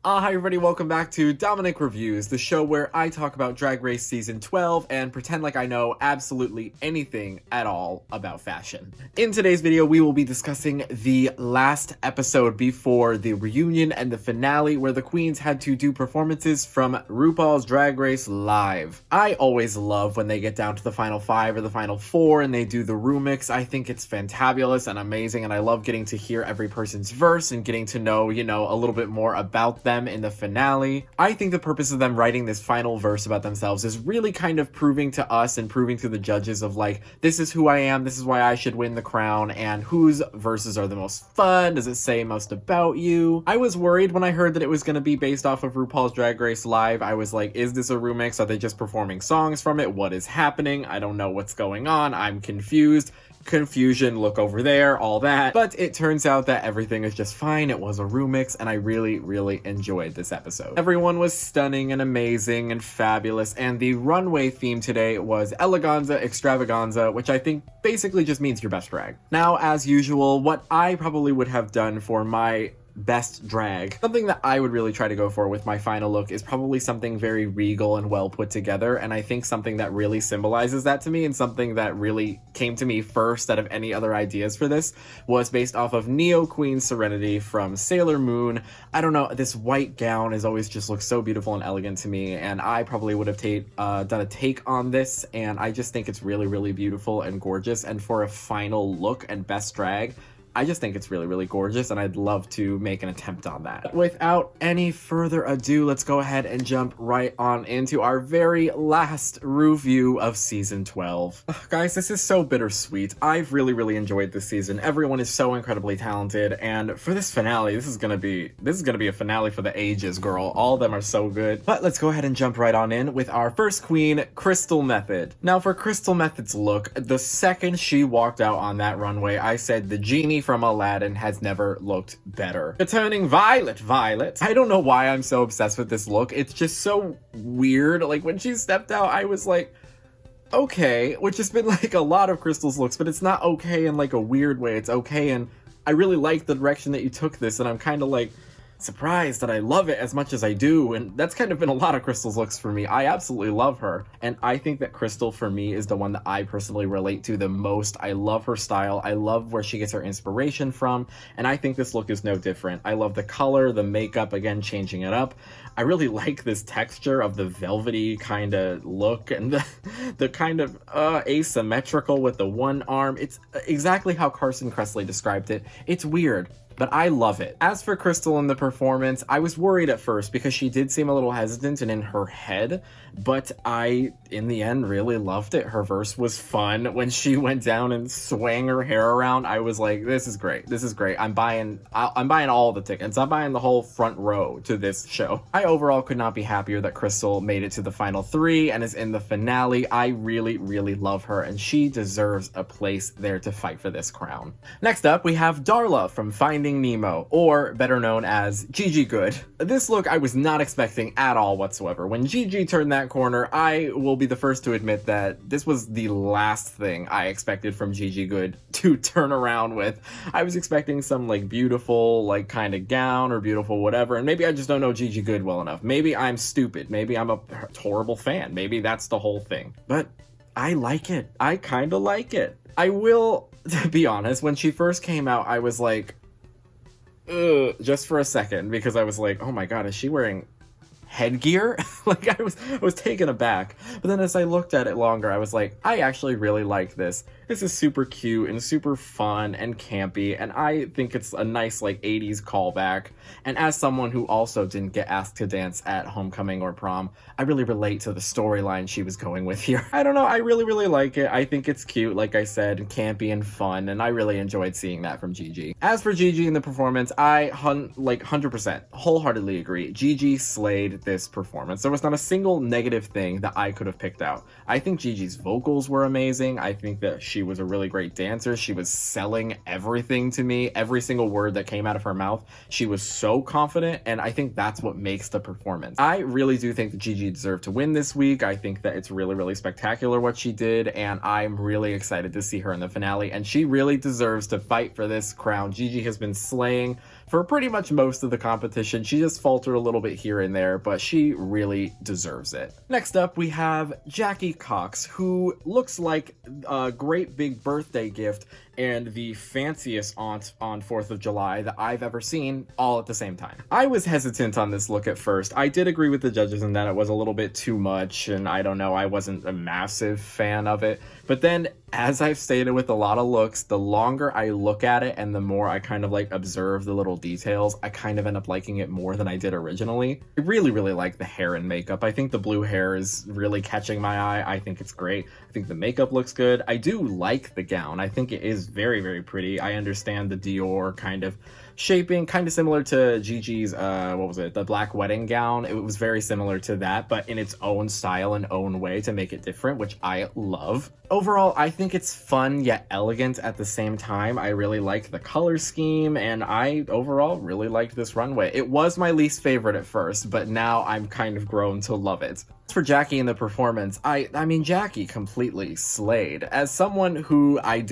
Hi everybody, welcome back to Domenic Reviews, the show where I talk about Drag Race Season 12 and pretend like I know absolutely anything at all about fashion. In today's video, we will be discussing the last episode before the reunion and the finale where the queens had to do performances from RuPaul's Drag Race Live. I always love when they get down to the final 5 or the final 4 and they do the remix. I think it's fantabulous and amazing, and I love getting to hear every person's verse and getting to know, a little bit more about them in the finale. I think the purpose of them writing this final verse about themselves is really kind of proving to us and proving to the judges of like, this is who I am, this is why I should win the crown, and whose verses are the most fun, does it say most about you? I was worried when I heard that it was going to be based off of RuPaul's Drag Race Live. I was like, is this a remix? Are they just performing songs from it? What is happening? I don't know what's going on. I'm confused. Confusion, look over there, all that. But it turns out that everything is just fine. It was a remix, and I really enjoyed this episode. Everyone was stunning and amazing and fabulous, and the runway theme today was eleganza extravaganza, which I think basically just means your best drag. Now, as usual, what I probably would have done for my best drag, something that I would really try to go for with my final look is probably something very regal and well put together, and I think something that really symbolizes that to me and something that really came to me first out of any other ideas for this was based off of Neo Queen Serenity from Sailor Moon. I don't know, this white gown has always just looked so beautiful and elegant to me, and I probably would have done a take on this, and I just think it's really beautiful and gorgeous, and for a final look and best drag, I just think it's really gorgeous, and I'd love to make an attempt on that. Without any further ado, let's go ahead and jump right on into our very last review of Season 12. Ugh, guys, this is so bittersweet. I've really enjoyed this season. Everyone is so incredibly talented, and for this finale, this is gonna be a finale for the ages, girl. All of them are so good. But let's go ahead and jump right on in with our first queen, Crystal Method. Now, for Crystal Method's look, the second she walked out on that runway, I said the genie from Aladdin has never looked better. Turning violet. I don't know why I'm so obsessed with this look. It's just so weird. Like, when she stepped out, I was like, okay, which has been like a lot of Crystal's looks, but it's not okay in like a weird way. It's okay, and I really like the direction that you took this, and I'm kind of like surprised that I love it as much as I do, and that's kind of been a lot of Crystal's looks for me. I absolutely love her, and I think that Crystal for me is the one that I personally relate to the most. I love her style, I love where she gets her inspiration from, and I think this look is no different. I love the color, the makeup, again, changing it up. I really like this texture of the velvety kind of look, and the kind of asymmetrical with the one arm. It's exactly how Carson Kressley described it. It's weird, but I love it. As for Crystal in the performance, I was worried at first because she did seem a little hesitant and in her head, but I, in the end, really loved it. Her verse was fun. When she went down and swang her hair around, I was like, this is great. This is great. I'm buying all the tickets. I'm buying the whole front row to this show. I overall could not be happier that Crystal made it to the final 3 and is in the finale. I really love her, and she deserves a place there to fight for this crown. Next up, we have Darla from Finding Nemo, or better known as Gigi Good. This look I was not expecting at all whatsoever. When Gigi turned that corner, I will be the first to admit that this was the last thing I expected from Gigi Good to turn around with. I was expecting some like beautiful like kind of gown or beautiful whatever, and maybe I just don't know Gigi Good well enough. Maybe I'm stupid. Maybe I'm a horrible fan. Maybe that's the whole thing. But I like it. I kind of like it. I will, to be honest, when she first came out, I was like, ugh, just for a second, because I was like, oh my god, is she wearing headgear? Like, I was taken aback. But then as I looked at it longer, I was like, I actually really like this. This is super cute and super fun and campy, and I think it's a nice like 80s callback. And as someone who also didn't get asked to dance at homecoming or prom, I really relate to the storyline she was going with here. I don't know, I really like it. I think it's cute, like I said, campy and fun, and I really enjoyed seeing that from Gigi. As for Gigi in the performance, I 100% wholeheartedly agree. Gigi slayed this performance. There was not a single negative thing that I could have picked out. I think Gigi's vocals were amazing. I think that she was a really great dancer. She was selling everything to me. Every single word that came out of her mouth, she was so confident, and I think that's what makes the performance. I really do think that Gigi deserved to win this week. I think that it's really spectacular what she did, and I'm really excited to see her in the finale, and she really deserves to fight for this crown. Gigi has been slaying for pretty much most of the competition. She just faltered a little bit here and there, but she really deserves it. Next up, we have Jackie Cox, who looks like a great big birthday gift and the fanciest aunt on 4th of July that I've ever seen, all at the same time. I was hesitant on this look at first. I did agree with the judges in that it was a little bit too much, and I don't know, I wasn't a massive fan of it. But then, as I've stated with a lot of looks, the longer I look at it and the more I kind of like observe the little details, I kind of end up liking it more than I did originally. I really, really like the hair and makeup. I think the blue hair is really catching my eye. I think it's great. I think the makeup looks good. I do like the gown. I think it is very, very pretty. I understand the Dior kind of shaping, kind of similar to Gigi's, the black wedding gown. It was very similar to that, but in its own style and own way to make it different, which I love. Overall, I think it's fun yet elegant at the same time. I really like the color scheme, and I overall really liked this runway. It was my least favorite at first, but now I'm kind of grown to love it. As for Jackie and the performance, I mean, Jackie completely slayed. As someone who I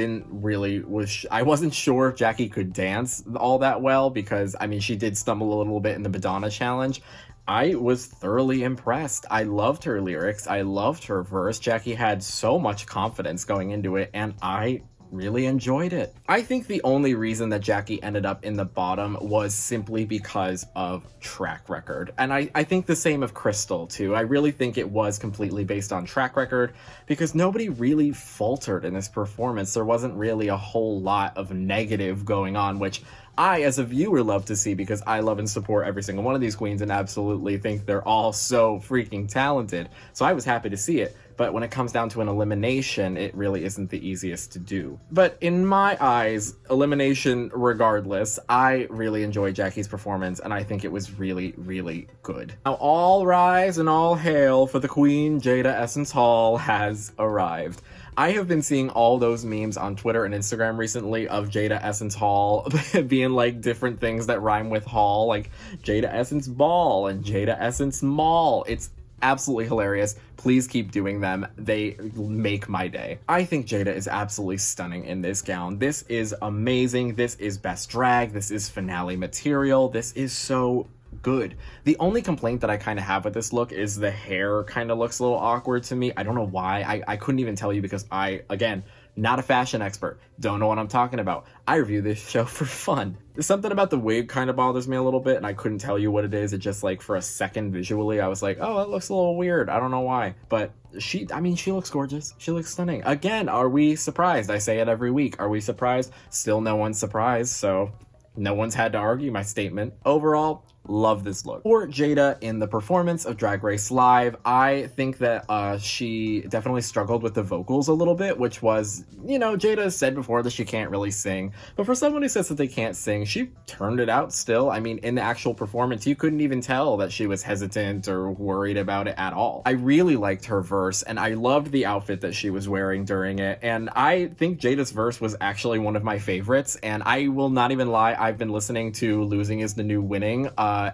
wasn't sure if Jackie could dance all that well, because, I mean, she did stumble a little bit in the Madonna challenge. I was thoroughly impressed. I loved her lyrics. I loved her verse. Jackie had so much confidence going into it, and I really enjoyed it. I think the only reason that Jackie ended up in the bottom was simply because of track record. And I think the same of Crystal too. I really think it was completely based on track record because nobody really faltered in this performance. There wasn't really a whole lot of negative going on, which I, as a viewer, love to see because I love and support every single one of these queens and absolutely think they're all so freaking talented. So I was happy to see it. But when it comes down to an elimination, it really isn't the easiest to do. But in my eyes, elimination regardless, I really enjoyed Jackie's performance and I think it was really, really good. Now all rise and all hail, for the Queen Jaida Essence Hall has arrived. I have been seeing all those memes on Twitter and Instagram recently of Jaida Essence Hall being like different things that rhyme with hall, like Jaida Essence Ball and Jaida Essence Mall. It's absolutely hilarious. Please keep doing them. They make my day. I think Jaida is absolutely stunning in this gown. This is amazing. This is best drag. This is finale material. This is so good. The only complaint that I kind of have with this look is the hair kind of looks a little awkward to me. I don't know why. I couldn't even tell you because again, not a fashion expert. Don't know what I'm talking about. I review this show for fun. Something about the wig kind of bothers me a little bit and I couldn't tell you what it is. It just like for a second visually, I was like, oh, that looks a little weird. I don't know why. But she looks gorgeous. She looks stunning. Again, are we surprised? I say it every week. Are we surprised? Still no one's surprised. So no one's had to argue my statement. Overall, love this look. For Jaida in the performance of Drag Race Live, I think that she definitely struggled with the vocals a little bit, which was, you know, Jaida said before that she can't really sing. But for someone who says that they can't sing, she turned it out still. I mean, in the actual performance, you couldn't even tell that she was hesitant or worried about it at all. I really liked her verse, and I loved the outfit that she was wearing during it. And I think Jada's verse was actually one of my favorites. And I will not even lie, I've been listening to Losing is the New Winning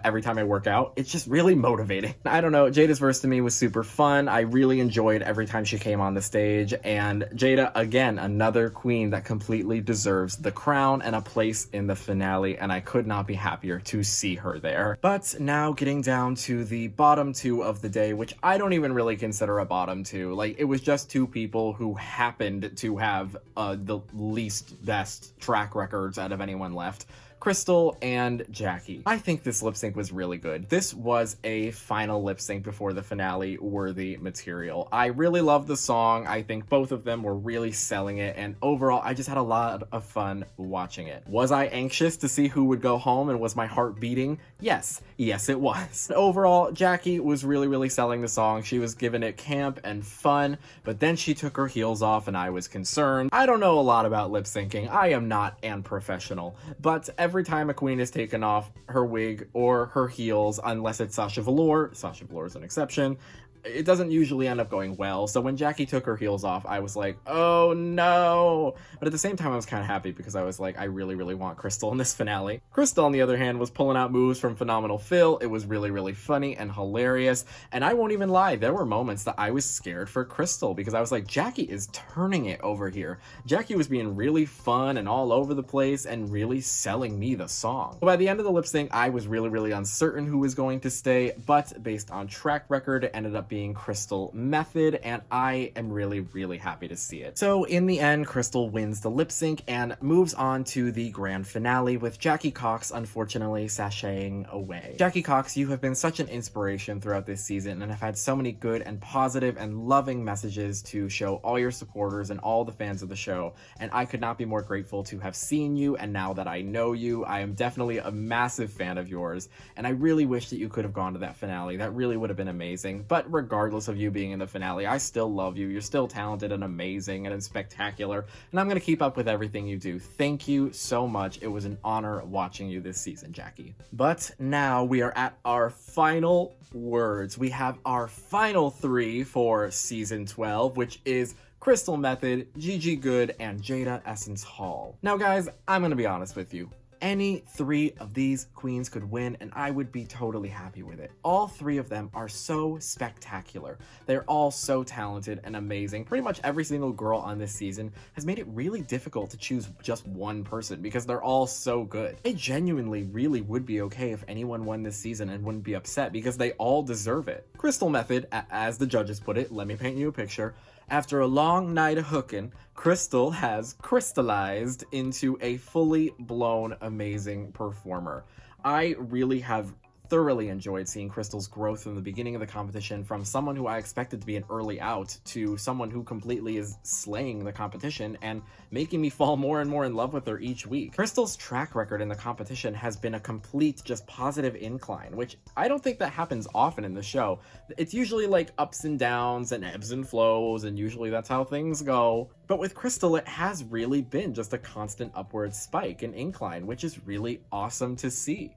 every time I work out. It's just really motivating. I don't know, Jada's verse to me was super fun. I really enjoyed every time she came on the stage, and Jaida, again, another queen that completely deserves the crown and a place in the finale, and I could not be happier to see her there. But now getting down to the bottom two of the day, which I don't even really consider a bottom two. Like, it was just two people who happened to have the least best track records out of anyone left. Crystal and Jackie. I think this lip sync was really good. This was a final lip sync before the finale worthy material. I really loved the song. I think both of them were really selling it, and overall, I just had a lot of fun watching it. Was I anxious to see who would go home, and was my heart beating? Yes. Yes, it was. Overall, Jackie was really, really selling the song. She was giving it camp and fun, but then she took her heels off, and I was concerned. I don't know a lot about lip syncing. I am not an professional, but every time a queen has taken off her wig or her heels, unless it's Sasha Velour is an exception, it doesn't usually end up going well. So when Jackie took her heels off, I was like, oh no. But at the same time, I was kind of happy because I was like, I really, really want Crystal in this finale. Crystal, on the other hand, was pulling out moves from Phenomenal Phil. It was really, really funny and hilarious. And I won't even lie, there were moments that I was scared for Crystal because I was like, Jackie is turning it over here. Jackie was being really fun and all over the place and really selling me the song. But by the end of the lip sync, I was really, really uncertain who was going to stay, but based on track record, it ended up being Crystal Method, and I am really, really happy to see it. So in the end, Crystal wins the lip sync and moves on to the grand finale with Jackie Cox unfortunately sashaying away. Jackie Cox, you have been such an inspiration throughout this season and have had so many good and positive and loving messages to show all your supporters and all the fans of the show, and I could not be more grateful to have seen you, and now that I know you, I am definitely a massive fan of yours, and I really wish that you could have gone to that finale. That really would have been amazing. But regardless of you being in the finale, I still love you. You're still talented and amazing and spectacular, and I'm going to keep up with everything you do. Thank you so much. It was an honor watching you this season, Jackie. But now we are at our final words. We have our final three for season 12, which is Crystal Method, Gigi Good, and Jaida Essence Hall. Now guys, I'm gonna be honest with you. Any three of these queens could win and I would be totally happy with it. All three of them are so spectacular. They're all so talented and amazing. Pretty much every single girl on this season has made it really difficult to choose just one person because they're all so good. I genuinely really would be okay if anyone won this season and wouldn't be upset because they all deserve it. Crystal Method, as the judges put it, let me paint you a picture. After a long night of hooking, Crystal has crystallized into a fully blown amazing performer. I really have thoroughly enjoyed seeing Crystal's growth from the beginning of the competition from someone who I expected to be an early out to someone who completely is slaying the competition and making me fall more and more in love with her each week. Crystal's track record in the competition has been a complete just positive incline, which I don't think that happens often in the show. It's usually like ups and downs and ebbs and flows, and usually that's how things go. But with Crystal, it has really been just a constant upward spike and incline, which is really awesome to see.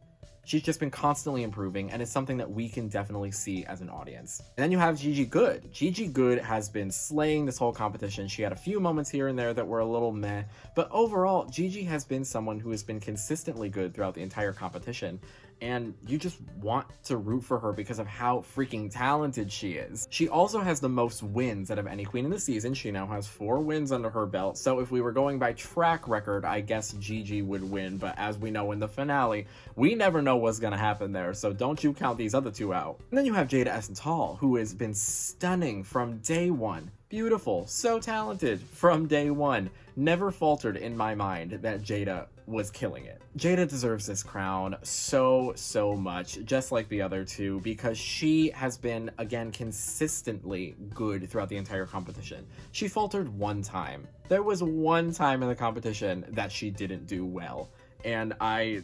She's just been constantly improving, and it's something that we can definitely see as an audience. And then you have Gigi Good. Gigi Good has been slaying this whole competition. She had a few moments here and there that were a little meh, but overall, Gigi has been someone who has been consistently good throughout the entire competition, and you just want to root for her because of how freaking talented she is. She also has the most wins out of any queen in the season. She now has 4 wins under her belt, so if we were going by track record, I guess Gigi would win, but as we know in the finale, we never know what's gonna happen there, so don't you count these other 2 out. And then you have Jaida Essence Hall, who has been stunning from day one. Beautiful, so talented from day one. Never faltered in my mind that Jaida was killing it. Jaida deserves this crown so much, just like the other 2, because she has been, again, consistently good throughout the entire competition. She faltered one time. There was one time in the competition that she didn't do well, and I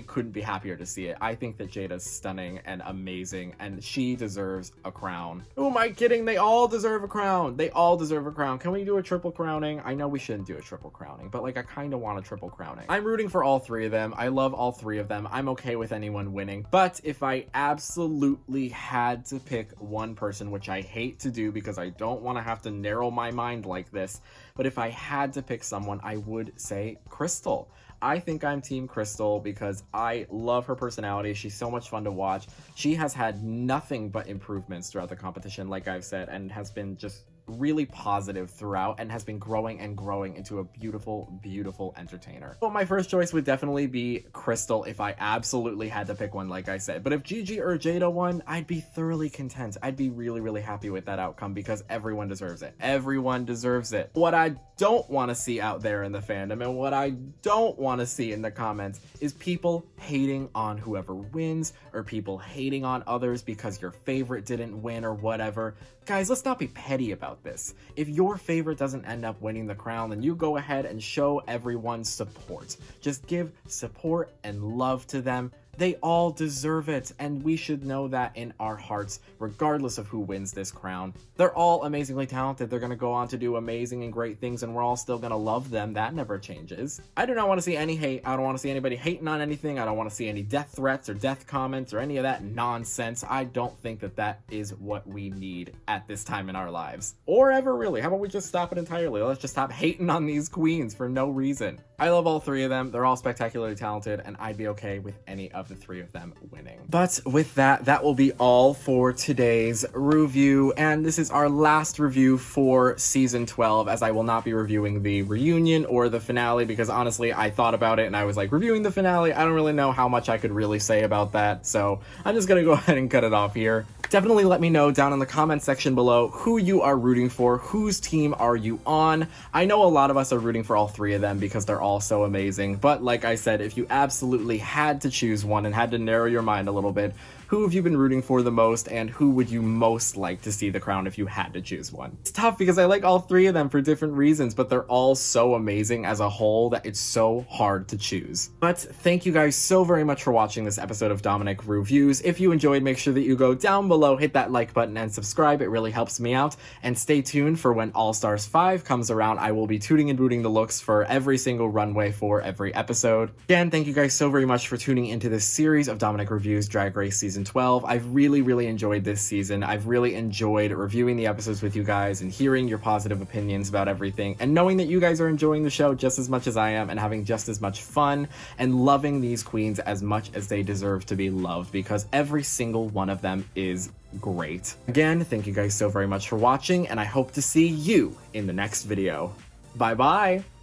couldn't be happier to see it. I think that Jada's stunning and amazing, and she deserves a crown. Who am I kidding? They all deserve a crown. They all deserve a crown. Can we do a triple crowning? I know we shouldn't do a triple crowning, but like I kind of want a triple crowning. I'm rooting for all 3 of them. I love all 3 of them. I'm okay with anyone winning, but if I absolutely had to pick one person, which I hate to do because I don't want to have to narrow my mind like this, but if I had to pick someone, I would say Crystal. I think I'm Team Crystal because I love her personality. She's so much fun to watch. She has had nothing but improvements throughout the competition, like I've said, and has been just really positive throughout and has been growing and growing into a beautiful entertainer. But my first choice would definitely be Crystal if I absolutely had to pick one, like I said. But if Gigi or Jaida won, I'd be thoroughly content. I'd be really happy with that outcome because everyone deserves it. Everyone deserves it. What I don't want to see out there in the fandom and what I don't want to see in the comments is people hating on whoever wins or people hating on others because your favorite didn't win or whatever. Guys, let's not be petty about this. If your favorite doesn't end up winning the crown, then you go ahead and show everyone support. Just give support and love to them. They all deserve it, and we should know that in our hearts, regardless of who wins this crown. They're all amazingly talented. They're going to go on to do amazing and great things, and we're all still going to love them. That never changes. I do not want to see any hate. I don't want to see anybody hating on anything. I don't want to see any death threats or death comments or any of that nonsense. I don't think that that is what we need at this time in our lives. Or ever, really. How about we just stop it entirely? Let's just stop hating on these queens for no reason. I love all three of them. They're all spectacularly talented, and I'd be okay with any of the three of them winning. But with that, that will be all for today's review, and this is our last review for season 12, as I will not be reviewing the reunion or the finale, because honestly, I thought about it and I was like, reviewing the finale, I don't really know how much I could really say about that, so I'm just gonna go ahead and cut it off here. Definitely let me know down in the comment section below who you are rooting for, whose team are you on. I know a lot of us are rooting for all three of them because they're all so amazing, but like I said, if you absolutely had to choose one and had to narrow your mind a little bit, who have you been rooting for the most, and who would you most like to see the crown if you had to choose one? It's tough because I like all three of them for different reasons, but they're all so amazing as a whole that it's so hard to choose. But thank you guys so very much for watching this episode of Domenic Ruviews. If you enjoyed, make sure that you go down below, hit that like button, and subscribe. It really helps me out. And stay tuned for when All Stars 5 comes around. I will be tooting and booting the looks for every single runway for every episode. Again, thank you guys so very much for tuning into this series of Domenic Reviews Drag Race Season 12. I've really enjoyed this season. I've really enjoyed reviewing the episodes with you guys and hearing your positive opinions about everything, and knowing that you guys are enjoying the show just as much as I am and having just as much fun and loving these queens as much as they deserve to be loved, because every single one of them is great. Again, thank you guys so very much for watching, and I hope to see you in the next video. Bye bye!